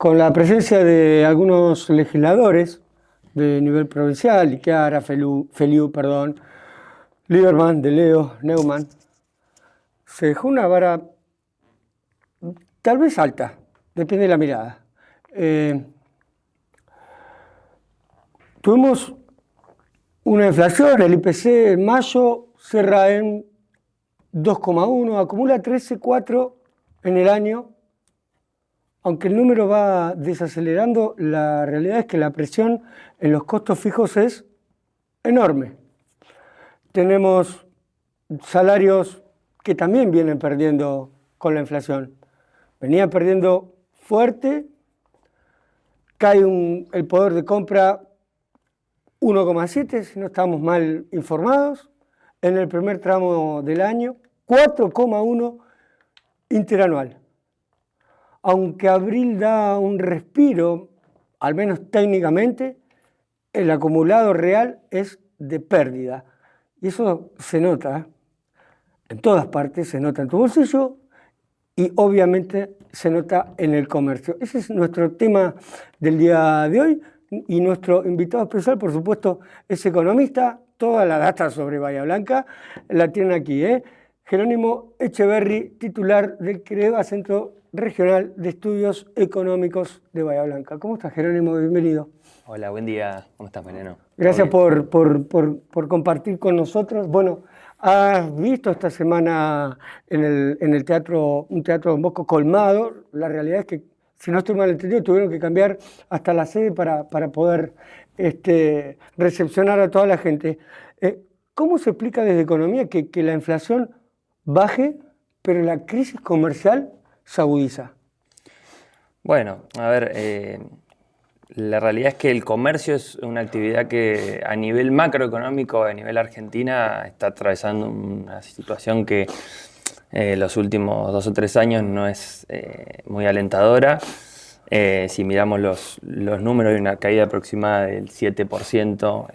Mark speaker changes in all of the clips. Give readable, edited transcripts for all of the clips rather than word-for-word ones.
Speaker 1: con la presencia de algunos legisladores de nivel provincial, Iqueara, Feliu, Lieberman, De Leo, Neumann, se dejó una vara tal vez alta, depende de la mirada. Tuvimos una inflación, el IPC en mayo cierra en 2,1, acumula 13,4 en el año. Aunque el número va desacelerando, la realidad es que la presión en los costos fijos es enorme. Tenemos salarios que también vienen perdiendo con la inflación. Venía perdiendo fuerte, cae el poder de compra 1,7, si no estamos mal informados, en el primer tramo del año, 4,1 interanual. Aunque abril da un respiro, al menos técnicamente, el acumulado real es de pérdida. Y eso se nota, en todas partes, se nota en tu bolsillo y obviamente se nota en el comercio. Ese es nuestro tema del día de hoy y nuestro invitado especial, por supuesto, es economista. Toda la data sobre Bahía Blanca la tienen aquí, Jerónimo Echeverri, titular del CREVA, Centro Regional de Estudios Económicos de Bahía Blanca. ¿Cómo estás, Jerónimo? Bienvenido.
Speaker 2: Hola, buen día. ¿Cómo estás, Mariano?
Speaker 1: Gracias por compartir con nosotros. Bueno, has visto esta semana en el teatro, un teatro Don Bosco colmado. La realidad es que, si no estoy mal entendido, tuvieron que cambiar hasta la sede para poder recepcionar a toda la gente. ¿Cómo se explica desde economía que la inflación baje, pero la crisis comercial se agudiza?
Speaker 2: Bueno, a ver, la realidad es que el comercio es una actividad que a nivel macroeconómico, a nivel Argentina, está atravesando una situación que los últimos 2 o 3 años no es muy alentadora. Si miramos los números, hay una caída aproximada del 7%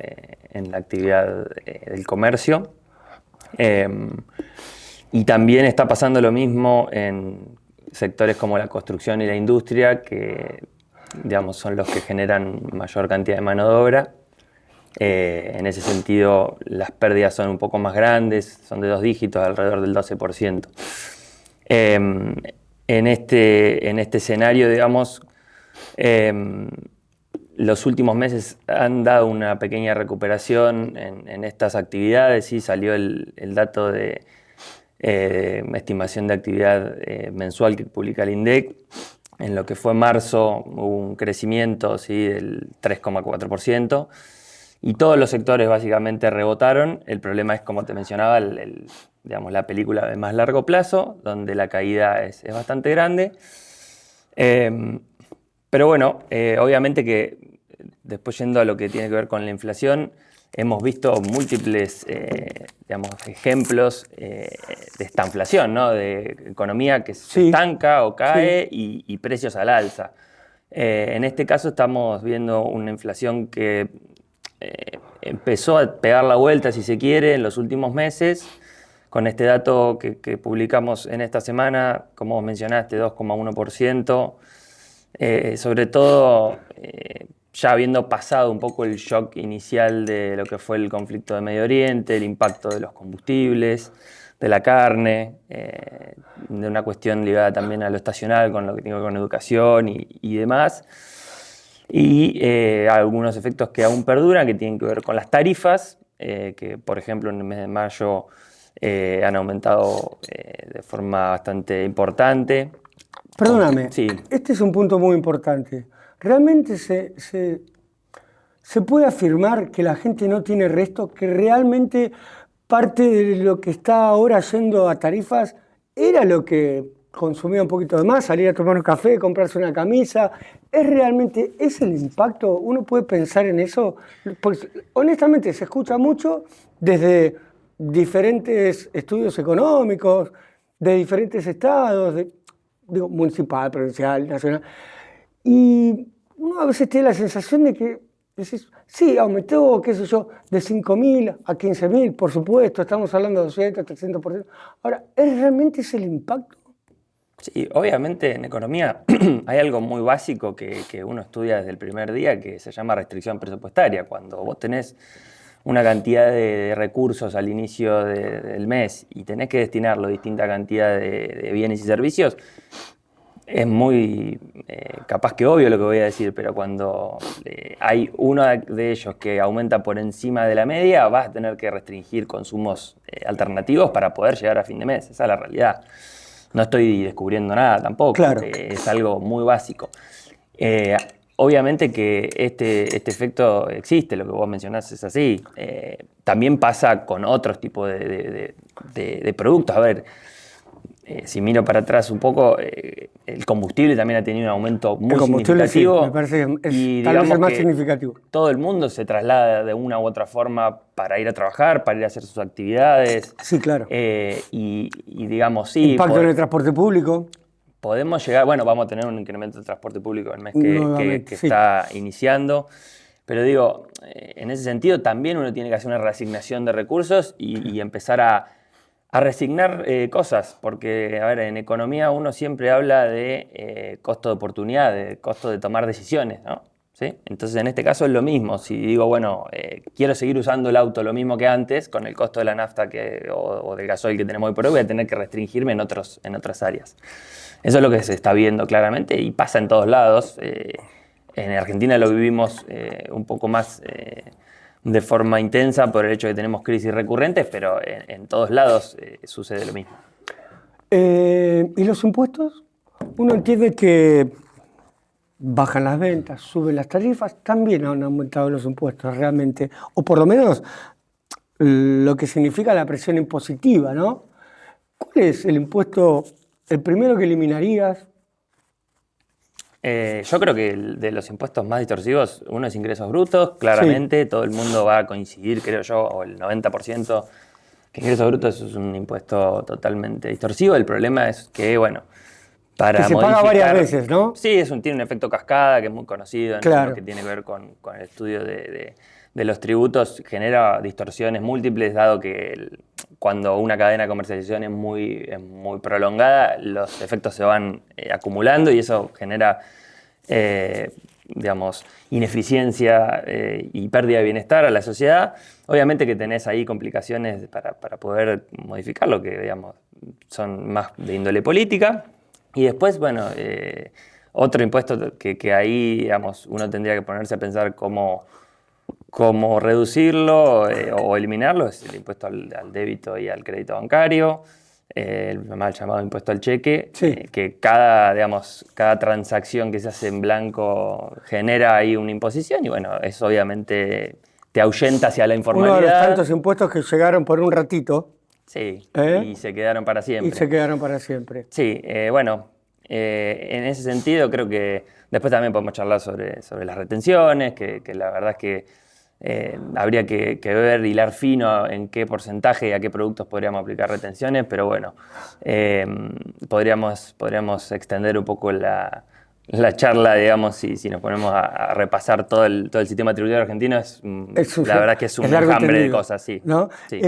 Speaker 2: en la actividad del comercio. Y también está pasando lo mismo en sectores como la construcción y la industria, que digamos, son los que generan mayor cantidad de mano de obra. En ese sentido, las pérdidas son un poco más grandes, son de 2 dígitos, alrededor del 12%. En este escenario, digamos, los últimos meses han dado una pequeña recuperación en estas actividades. Sí, salió el dato de estimación de actividad mensual que publica el INDEC. En lo que fue marzo hubo un crecimiento, ¿sí?, del 3,4%, y todos los sectores básicamente rebotaron. El problema es, como te mencionaba, digamos, la película de más largo plazo, donde la caída es bastante grande. Pero bueno, obviamente que después, yendo a lo que tiene que ver con la inflación, hemos visto múltiples digamos, ejemplos de esta inflación, ¿no? De economía que se estanca o cae, y precios al alza. En este caso estamos viendo una inflación que empezó a pegar la vuelta, si se quiere, en los últimos meses, con este dato que publicamos en esta semana, como vos mencionaste, 2,1%, sobre todo ya habiendo pasado un poco el shock inicial de lo que fue el conflicto de Medio Oriente, el impacto de los combustibles, de la carne, de una cuestión ligada también a lo estacional, con lo que tiene que ver con educación y demás. Y algunos efectos que aún perduran, que tienen que ver con las tarifas, que por ejemplo en el mes de mayo han aumentado de forma bastante importante.
Speaker 1: Perdóname,
Speaker 2: sí.
Speaker 1: Este es un punto muy importante. ¿Realmente se puede afirmar que la gente no tiene resto, que realmente parte de lo que está ahora yendo a tarifas era lo que consumía un poquito de más, salir a tomar un café, comprarse una camisa? ¿Es el impacto? ¿Uno puede pensar en eso? Pues honestamente se escucha mucho desde diferentes estudios económicos, de diferentes estados, municipal, provincial, nacional. Y uno a veces tiene la sensación de que decís, sí, aumentó, qué sé yo, de 5.000 a 15.000, por supuesto, estamos hablando de 200, 300%. Ahora, ¿realmente es el impacto?
Speaker 2: Sí, obviamente en economía hay algo muy básico que uno estudia desde el primer día que se llama restricción presupuestaria. Cuando vos tenés una cantidad de recursos al inicio del mes y tenés que destinarlo a distinta cantidad de bienes y servicios, es muy capaz que obvio lo que voy a decir, pero cuando hay uno de ellos que aumenta por encima de la media, vas a tener que restringir consumos alternativos para poder llegar a fin de mes. Esa es la realidad. No estoy descubriendo nada tampoco,
Speaker 1: Claro.
Speaker 2: Es algo muy básico. Obviamente que este efecto existe, lo que vos mencionás es así. También pasa con otros tipos de productos. A ver, si miro para atrás un poco, el combustible también ha tenido un aumento muy
Speaker 1: El combustible
Speaker 2: significativo.
Speaker 1: sí, me parece que
Speaker 2: Y
Speaker 1: tal vez
Speaker 2: digamos
Speaker 1: el más
Speaker 2: que
Speaker 1: significativo.
Speaker 2: todo el mundo se traslada de una u otra forma para ir a trabajar, para ir a hacer sus actividades.
Speaker 1: Sí, claro.
Speaker 2: Y digamos, sí,
Speaker 1: Impacto en el transporte público.
Speaker 2: podemos llegar, bueno, vamos a tener un incremento del transporte público el mes
Speaker 1: Nuevamente,
Speaker 2: que
Speaker 1: sí.
Speaker 2: está iniciando, pero digo, en ese sentido también uno tiene que hacer una reasignación de recursos y empezar a resignar cosas, porque, a ver, en economía uno siempre habla de costo de oportunidad, de costo de tomar decisiones, ¿no? ¿Sí? Entonces, en este caso es lo mismo. Si digo, bueno, quiero seguir usando el auto lo mismo que antes, con el costo de la nafta o del gasoil que tenemos hoy por hoy, voy a tener que restringirme en otras áreas. Eso es lo que se está viendo claramente y pasa en todos lados. En Argentina lo vivimos un poco más de forma intensa por el hecho de que tenemos crisis recurrentes, pero en todos lados sucede lo mismo.
Speaker 1: ¿Y los impuestos? Uno entiende que bajan las ventas, suben las tarifas, también han aumentado los impuestos realmente, o por lo menos lo que significa la presión impositiva, ¿no? ¿Cuál es el impuesto, el primero que eliminarías?
Speaker 2: Yo creo que de los impuestos más distorsivos, uno es ingresos brutos, claramente, todo el mundo va a coincidir, creo yo, o el 90%, que ingresos brutos es un impuesto totalmente distorsivo. El problema es que, bueno, para
Speaker 1: Que se paga varias veces, ¿no?
Speaker 2: Sí, tiene un efecto cascada que es muy conocido,
Speaker 1: Claro.
Speaker 2: lo que tiene que ver con el estudio de los tributos, genera distorsiones múltiples, dado que cuando una cadena de comercialización es muy prolongada, los efectos se van acumulando y eso genera, digamos, ineficiencia y pérdida de bienestar a la sociedad. Obviamente que tenés ahí complicaciones para poder modificarlo, que, digamos, son más de índole política. Y después, bueno, otro impuesto que ahí, digamos, uno tendría que ponerse a pensar cómo reducirlo o eliminarlo es el impuesto al débito y al crédito bancario, el mal llamado impuesto al cheque,
Speaker 1: Sí.
Speaker 2: que cada transacción que se hace en blanco genera ahí una imposición y bueno, eso obviamente te ahuyenta hacia la informalidad.
Speaker 1: Uno de los tantos impuestos que llegaron por un ratito.
Speaker 2: Sí,
Speaker 1: ¿Eh?
Speaker 2: y se quedaron para siempre.
Speaker 1: Y se quedaron para siempre.
Speaker 2: Sí, bueno, en ese sentido creo que después también podemos charlar sobre las retenciones, que la verdad es que habría que ver, hilar fino en qué porcentaje y a qué productos podríamos aplicar retenciones, pero bueno, podríamos extender un poco la charla, digamos, si nos ponemos a repasar todo el sistema tributario argentino, la verdad que es un enjambre de cosas, sí.
Speaker 1: ¿No?
Speaker 2: Sí.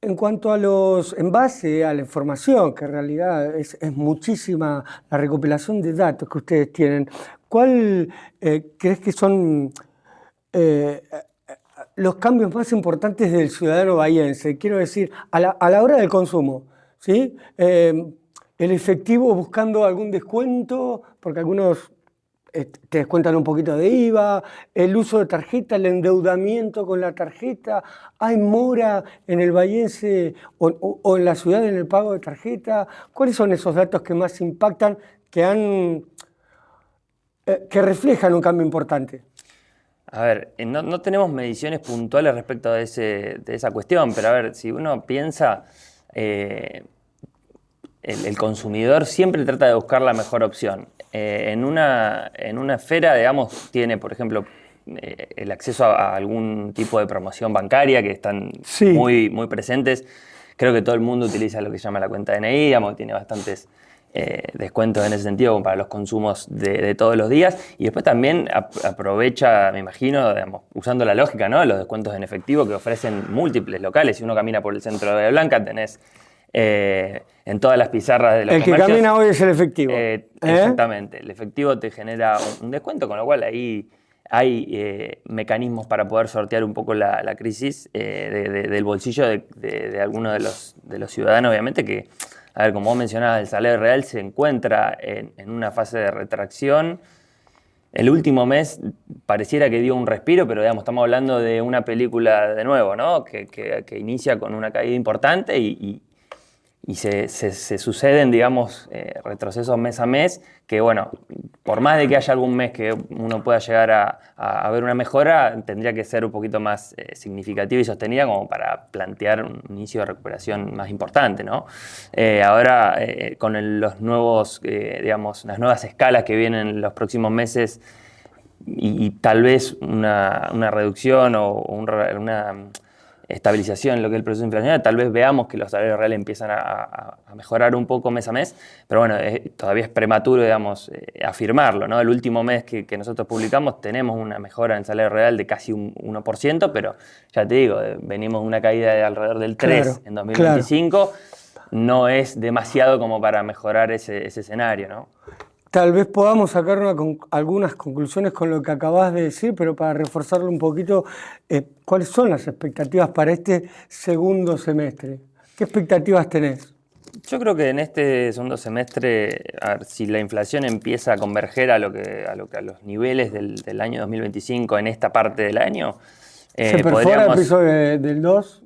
Speaker 1: En cuanto a en base a la información, que en realidad es muchísima la recopilación de datos que ustedes tienen, ¿cuál crees que son los cambios más importantes del ciudadano bahiense? Quiero decir, a la hora del consumo, ¿sí? El efectivo buscando algún descuento, porque algunos te descuentan un poquito de IVA, el uso de tarjeta, el endeudamiento con la tarjeta, hay mora en el bahiense o en la ciudad en el pago de tarjeta. ¿Cuáles son esos datos que más impactan, que reflejan un cambio importante?
Speaker 2: A ver, no tenemos mediciones puntuales respecto de esa cuestión, pero a ver, si uno piensa, el consumidor siempre trata de buscar la mejor opción. En una esfera, digamos, tiene, por ejemplo, el acceso a algún tipo de promoción bancaria que están
Speaker 1: Sí.
Speaker 2: muy, muy presentes. Creo que todo el mundo utiliza lo que se llama la cuenta DNI, digamos, tiene bastantes descuentos en ese sentido para los consumos de todos los días y después también aprovecha, me imagino, digamos, usando la lógica, ¿no? Los descuentos en efectivo que ofrecen múltiples locales. Si uno camina por el centro de Bahía Blanca tenés en todas las pizarras de los
Speaker 1: comercios. El que camina hoy es el efectivo.
Speaker 2: Exactamente. El efectivo te genera un descuento, con lo cual ahí hay mecanismos para poder sortear un poco la crisis del bolsillo de algunos de los ciudadanos, obviamente, que, a ver, como vos mencionabas, el salario real se encuentra en una fase de retracción. El último mes pareciera que dio un respiro, pero digamos, estamos hablando de una película de nuevo, ¿no? que inicia con una caída importante y se suceden, digamos, retrocesos mes a mes, que bueno, por más de que haya algún mes que uno pueda llegar a ver una mejora, tendría que ser un poquito más significativa y sostenida como para plantear un inicio de recuperación más importante, ¿no? Ahora, con los nuevos, digamos, las nuevas escalas que vienen en los próximos meses y tal vez una reducción o una estabilización en lo que es el proceso inflacionario, tal vez veamos que los salarios reales empiezan a mejorar un poco mes a mes, pero bueno, todavía es prematuro, digamos, afirmarlo, ¿no? El último mes que nosotros publicamos tenemos una mejora en el salario real de casi un 1%, pero ya te digo, venimos de una caída de alrededor del 3% en 2025, no es demasiado como para mejorar ese escenario, ¿no?
Speaker 1: Tal vez podamos sacar algunas conclusiones con lo que acabas de decir, pero para reforzarlo un poquito, ¿cuáles son las expectativas para este segundo semestre? ¿Qué expectativas tenés?
Speaker 2: Yo creo que en este segundo semestre, a ver, si la inflación empieza a converger a los niveles del año 2025 en esta parte del año,
Speaker 1: ¿se perfora el piso del 2?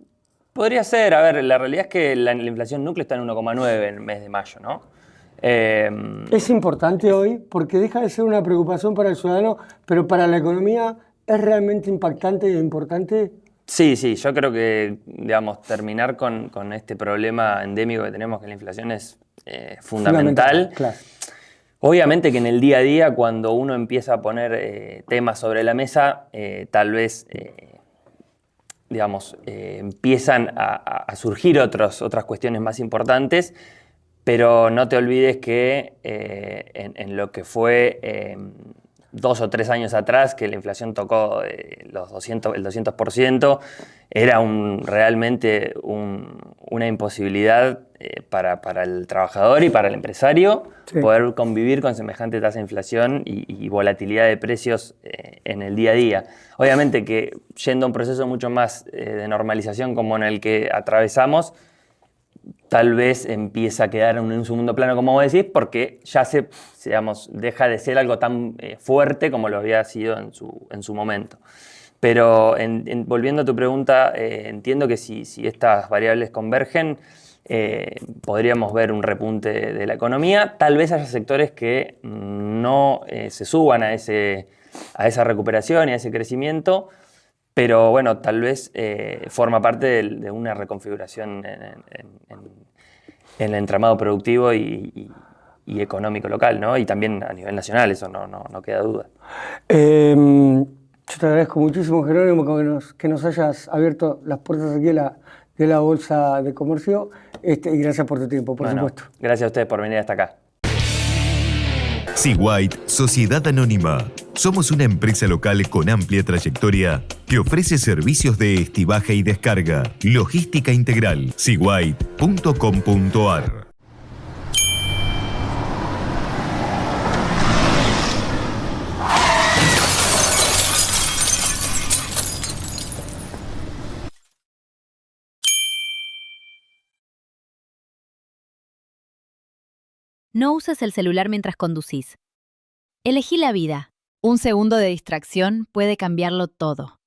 Speaker 2: Podría ser. A ver, la realidad es que la inflación núcleo está en 1,9 en el mes de mayo, ¿no?
Speaker 1: Es importante hoy porque deja de ser una preocupación para el ciudadano, pero para la economía es realmente impactante e importante.
Speaker 2: Sí, yo creo que, digamos, terminar con este problema endémico que tenemos, que la inflación es fundamental.
Speaker 1: Claro.
Speaker 2: Obviamente que en el día a día, cuando uno empieza a poner temas sobre la mesa, tal vez, digamos, empiezan a surgir otras cuestiones más importantes. Pero no te olvides que en lo que fue 2 o 3 años atrás, que la inflación tocó el 200%, era realmente una imposibilidad para el trabajador y para el empresario poder convivir con semejante tasa de inflación y volatilidad de precios en el día a día. Obviamente que yendo a un proceso mucho más de normalización como en el que atravesamos, tal vez empieza a quedar en un segundo plano, como vos decís, porque ya deja de ser algo tan fuerte como lo había sido en su momento. Pero volviendo a tu pregunta, entiendo que si estas variables convergen, podríamos ver un repunte de la economía. Tal vez haya sectores que no se suban a esa recuperación y a ese crecimiento, pero bueno, tal vez forma parte de una reconfiguración en el entramado productivo y económico local, ¿no? Y también a nivel nacional, eso no queda duda.
Speaker 1: Yo te agradezco muchísimo, Jerónimo, que nos hayas abierto las puertas aquí de la Bolsa de Comercio, y gracias por tu tiempo, por supuesto.
Speaker 2: Gracias a ustedes por venir hasta acá.
Speaker 3: Seawhite, Sociedad Anónima. Somos una empresa local con amplia trayectoria que ofrece servicios de estibaje y descarga, logística integral. Seawhite.com.ar.
Speaker 4: No uses el celular mientras conducís. Elegí la vida. Un segundo de distracción puede cambiarlo todo.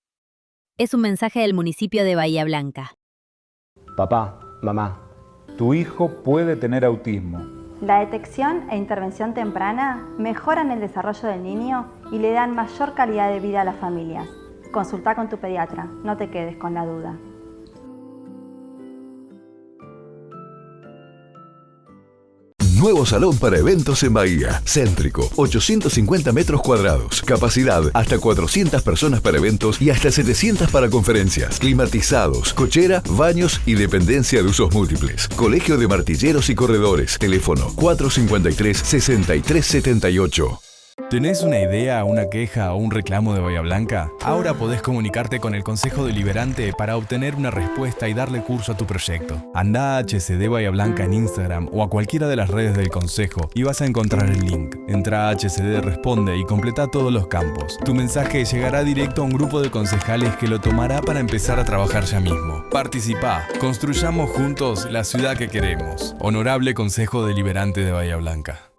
Speaker 4: Es un mensaje del municipio de Bahía Blanca.
Speaker 5: Papá, mamá, tu hijo puede tener autismo.
Speaker 6: La detección e intervención temprana mejoran el desarrollo del niño y le dan mayor calidad de vida a las familias. Consulta con tu pediatra, no te quedes con la duda.
Speaker 7: Nuevo salón para eventos en Bahía. Céntrico, 850 metros cuadrados. Capacidad, hasta 400 personas para eventos y hasta 700 para conferencias. Climatizados, cochera, baños y dependencia de usos múltiples. Colegio de Martilleros y Corredores. Teléfono 453-6378.
Speaker 8: ¿Tenés una idea, una queja o un reclamo de Bahía Blanca? Ahora podés comunicarte con el Consejo Deliberante para obtener una respuesta y darle curso a tu proyecto. Andá a HCD Bahía Blanca en Instagram o a cualquiera de las redes del Consejo y vas a encontrar el link. Entrá a HCD Responde y completa todos los campos. Tu mensaje llegará directo a un grupo de concejales que lo tomará para empezar a trabajar ya mismo. Participá, construyamos juntos la ciudad que queremos. Honorable Consejo Deliberante de Bahía Blanca.